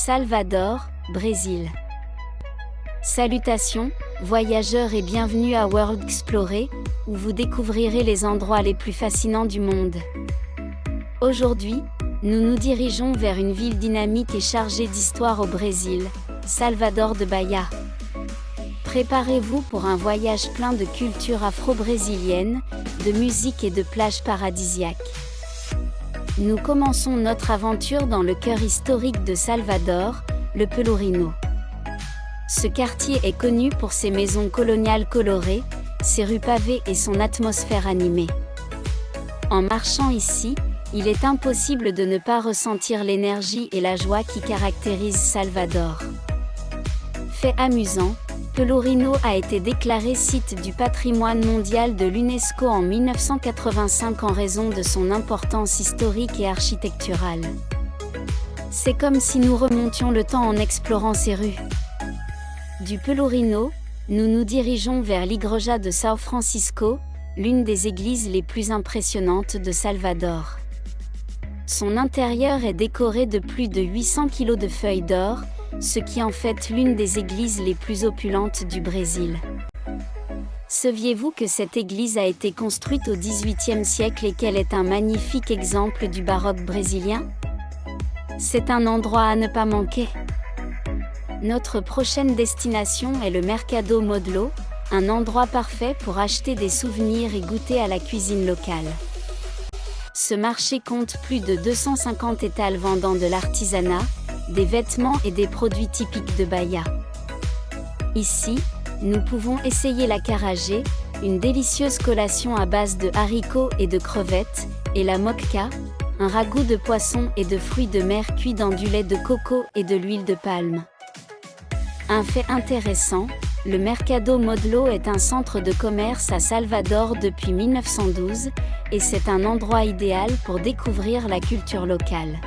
Salvador, Brésil. Salutations, voyageurs et bienvenue à World Explorer, où vous découvrirez les endroits les plus fascinants du monde. Aujourd'hui, nous nous dirigeons vers une ville dynamique et chargée d'histoire au Brésil, Salvador de Bahia. Préparez-vous pour un voyage plein de culture afro-brésilienne, de musique et de plages paradisiaques. Nous commençons notre aventure dans le cœur historique de Salvador, le Pelourinho. Ce quartier est connu pour ses maisons coloniales colorées, ses rues pavées et son atmosphère animée. En marchant ici, il est impossible de ne pas ressentir l'énergie et la joie qui caractérisent Salvador. Fait amusant, Pelourinho a été déclaré site du patrimoine mondial de l'UNESCO en 1985 en raison de son importance historique et architecturale. C'est comme si nous remontions le temps en explorant ces rues. Du Pelourinho, nous nous dirigeons vers l'Igreja de São Francisco, l'une des églises les plus impressionnantes de Salvador. Son intérieur est décoré de plus de 800 kg de feuilles d'or, ce qui en fait l'une des églises les plus opulentes du Brésil. Saviez-vous que cette église a été construite au XVIIIe siècle et qu'elle est un magnifique exemple du baroque brésilien? C'est un endroit à ne pas manquer. Notre prochaine destination est le Mercado Modelo, un endroit parfait pour acheter des souvenirs et goûter à la cuisine locale. Ce marché compte plus de 250 étals vendant de l'artisanat, des vêtements et des produits typiques de Bahia. Ici, nous pouvons essayer l'acarajé, une délicieuse collation à base de haricots et de crevettes, et la moqueca, un ragoût de poisson et de fruits de mer cuits dans du lait de coco et de l'huile de palme. Un fait intéressant, le Mercado Modelo est un centre de commerce à Salvador depuis 1912, et c'est un endroit idéal pour découvrir la culture locale.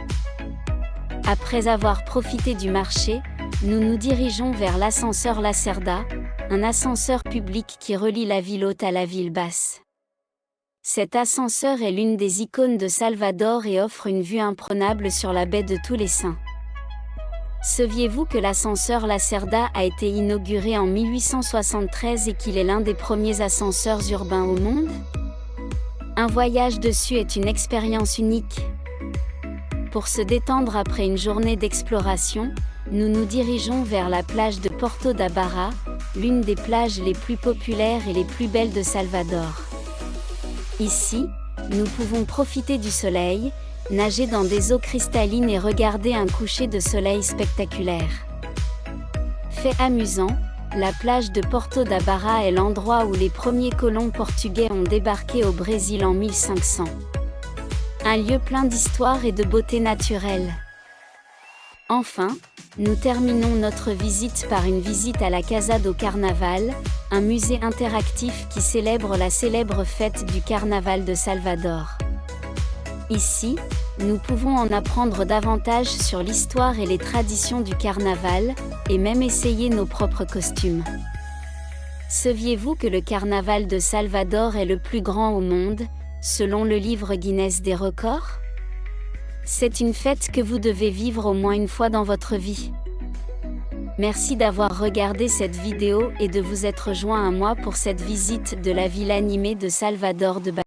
Après avoir profité du marché, nous nous dirigeons vers l'ascenseur Lacerda, un ascenseur public qui relie la ville haute à la ville basse. Cet ascenseur est l'une des icônes de Salvador et offre une vue imprenable sur la baie de Tous les Saints. Saviez-vous que l'ascenseur Lacerda a été inauguré en 1873 et qu'il est l'un des premiers ascenseurs urbains au monde? Un voyage dessus est une expérience unique. Pour se détendre après une journée d'exploration, nous nous dirigeons vers la plage de Porto da Barra, l'une des plages les plus populaires et les plus belles de Salvador. Ici, nous pouvons profiter du soleil, nager dans des eaux cristallines et regarder un coucher de soleil spectaculaire. Fait amusant, la plage de Porto da Barra est l'endroit où les premiers colons portugais ont débarqué au Brésil en 1500. Un lieu plein d'histoire et de beauté naturelle. Enfin, nous terminons notre visite par une visite à la Casa do Carnaval, un musée interactif qui célèbre la célèbre fête du Carnaval de Salvador. Ici, nous pouvons en apprendre davantage sur l'histoire et les traditions du carnaval, et même essayer nos propres costumes. Saviez-vous que le carnaval de Salvador est le plus grand au monde, selon le livre Guinness des records? C'est une fête que vous devez vivre au moins une fois dans votre vie. Merci d'avoir regardé cette vidéo et de vous être joint à moi pour cette visite de la ville animée de Salvador de Bahia.